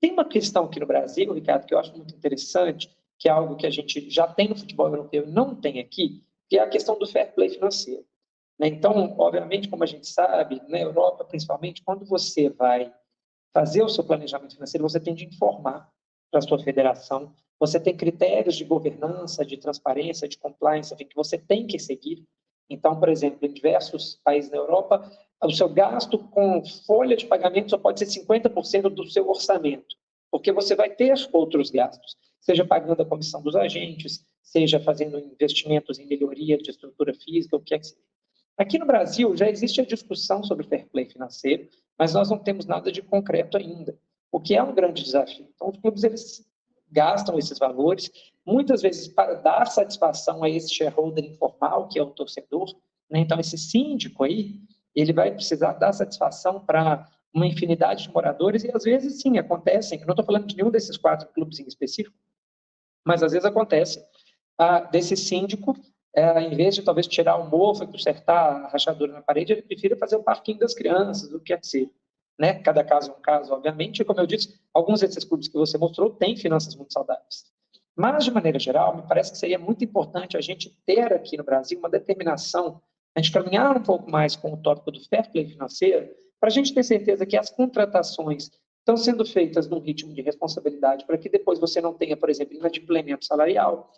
Tem uma questão aqui no Brasil, Ricardo, que eu acho muito interessante, que é algo que a gente já tem no futebol europeu e não tem aqui, que é a questão do fair play financeiro. Né? Então, obviamente, como a gente sabe, na Europa, principalmente, quando você vai fazer o seu planejamento financeiro, você tem de informar para a sua federação, você tem critérios de governança, de transparência, de compliance, enfim, que você tem que seguir. Então, por exemplo, em diversos países na Europa, o seu gasto com folha de pagamento só pode ser 50% do seu orçamento, porque você vai ter outros gastos, seja pagando a comissão dos agentes, seja fazendo investimentos em melhoria de estrutura física, o que é que seja. Aqui no Brasil já existe a discussão sobre fair play financeiro, mas nós não temos nada de concreto ainda, o que é um grande desafio. Então, os clubes eles gastam esses valores, muitas vezes para dar satisfação a esse shareholder informal, que é o torcedor, né? Então, esse síndico aí, ele vai precisar dar satisfação para uma infinidade de moradores, e às vezes, sim, acontecem, eu não estou falando de nenhum desses 4 clubes em específico, mas às vezes acontece desse síndico, em vez de talvez tirar o mofo e consertar a rachadura na parede, ele prefere fazer o parquinho das crianças, o que é que seja. Né? Cada caso é um caso, obviamente, e como eu disse, alguns desses clubes que você mostrou têm finanças muito saudáveis. Mas, de maneira geral, me parece que seria muito importante a gente ter aqui no Brasil uma determinação, a gente caminhar um pouco mais com o tópico do fair play financeiro, para a gente ter certeza que as contratações estão sendo feitas num ritmo de responsabilidade, para que depois você não tenha, por exemplo, inadimplemento salarial,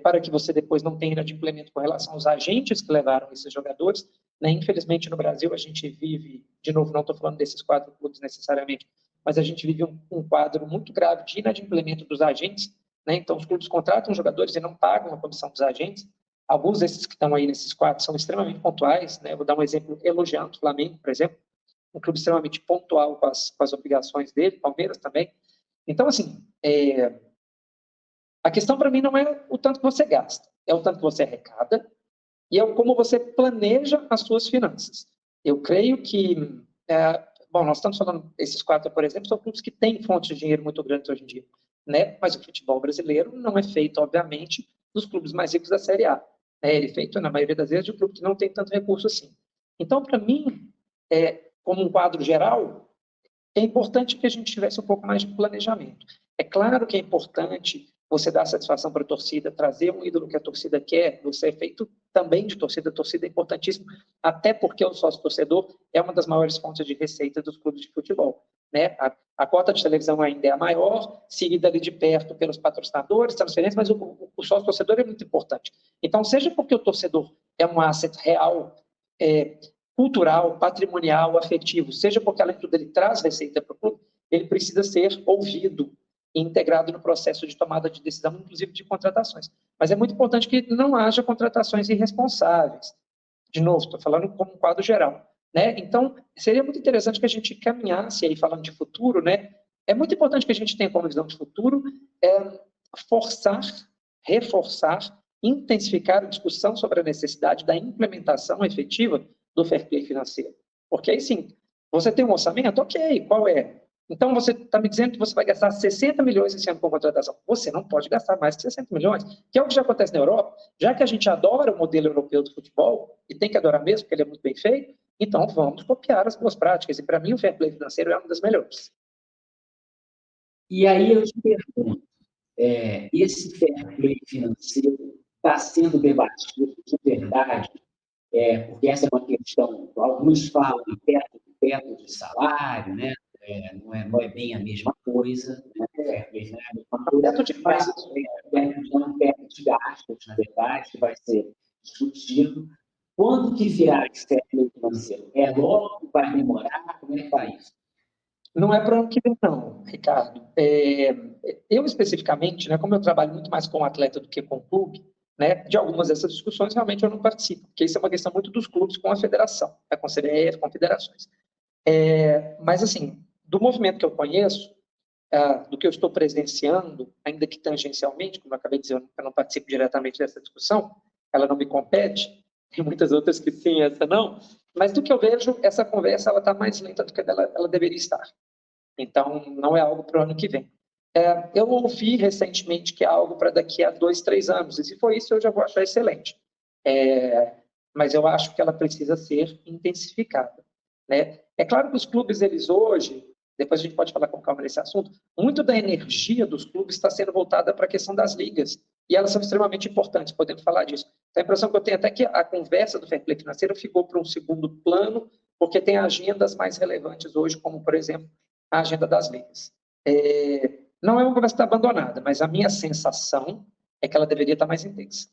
para que você depois não tenha inadimplemento com relação aos agentes que levaram esses jogadores. Né? Infelizmente, no Brasil, a gente vive, de novo, não estou falando desses 4 clubes necessariamente, mas a gente vive um quadro muito grave de inadimplemento dos agentes. Né? Então, os clubes contratam jogadores e não pagam a comissão dos agentes. Alguns desses que estão aí nesses 4 são extremamente pontuais. Né? Eu vou dar um exemplo elogiando o Flamengo, por exemplo, um clube extremamente pontual com as obrigações dele, Palmeiras também. Então, assim, a questão para mim não é o tanto que você gasta, é o tanto que você arrecada e é como você planeja as suas finanças. Eu creio que, bom, nós estamos falando, esses 4, por exemplo, são clubes que têm fontes de dinheiro muito grandes hoje em dia, né? Mas o futebol brasileiro não é feito, obviamente, dos clubes mais ricos da Série A. Né? Ele é feito, na maioria das vezes, de um clube que não tem tanto recurso assim. Então, para mim, como um quadro geral, é importante que a gente tivesse um pouco mais de planejamento. É claro que é importante você dar satisfação para a torcida, trazer um ídolo que a torcida quer, você é feito também de torcida, a torcida é importantíssima, até porque o sócio-torcedor é uma das maiores fontes de receita dos clubes de futebol. Né? A cota de televisão ainda é a maior, seguida ali de perto pelos patrocinadores, transferências, mas o sócio-torcedor é muito importante. Então, seja porque o torcedor é um asset real, cultural, patrimonial, afetivo, seja porque, além de tudo, ele traz receita para o clube, ele precisa ser ouvido e integrado no processo de tomada de decisão, inclusive de contratações. Mas é muito importante que não haja contratações irresponsáveis. De novo, estou falando como um quadro geral. Né? Então, seria muito interessante que a gente caminhasse, aí falando de futuro, né? É muito importante que a gente tenha como visão de futuro forçar, reforçar, intensificar a discussão sobre a necessidade da implementação efetiva do fair play financeiro. Porque aí sim, você tem um orçamento? Ok, qual é? Então, você está me dizendo que você vai gastar 60 milhões esse ano com contratação. Você não pode gastar mais que 60 milhões, que é o que já acontece na Europa. Já que a gente adora o modelo europeu do futebol, e tem que adorar mesmo, porque ele é muito bem feito, então vamos copiar as boas práticas. E, para mim, o fair play financeiro é uma das melhores. E aí eu te pergunto, esse fair play financeiro está sendo debatido de verdade? Porque essa é uma questão, alguns falam em teto de salário, né? Não é bem a mesma coisa, né? Não é a mesma coisa, Teto de mas um teto de gastos, na verdade, que vai ser discutido. Quando que virá esse fair play financeiro? É logo? Vai demorar? Como é que está isso? Não é para o ano que vem, não, Ricardo. Eu, especificamente, né, como eu trabalho muito mais com atleta do que com clube, né, de algumas dessas discussões, realmente eu não participo, porque isso é uma questão muito dos clubes com a federação, com a CBF, com federações. Mas, assim, do movimento que eu conheço, do que eu estou presenciando, ainda que tangencialmente, como eu acabei de dizer, eu não participo diretamente dessa discussão, ela não me compete, tem muitas outras que sim, essa não, mas do que eu vejo, essa conversa ela está mais lenta do que ela deveria estar. Então, não é algo para o ano que vem. Eu ouvi recentemente que é algo para daqui a 2, 3 anos, e se for isso, eu já vou achar excelente. Mas eu acho que ela precisa ser intensificada. Né? É claro que os clubes, eles hoje, depois a gente pode falar com calma nesse assunto, muito da energia dos clubes está sendo voltada para a questão das ligas, e elas são extremamente importantes, podemos falar disso. Então, a impressão que eu tenho até que a conversa do fair play financeiro ficou para um segundo plano, porque tem agendas mais relevantes hoje, como, por exemplo, a agenda das ligas. Não é uma conversa que está abandonada, mas a minha sensação é que ela deveria estar mais intensa.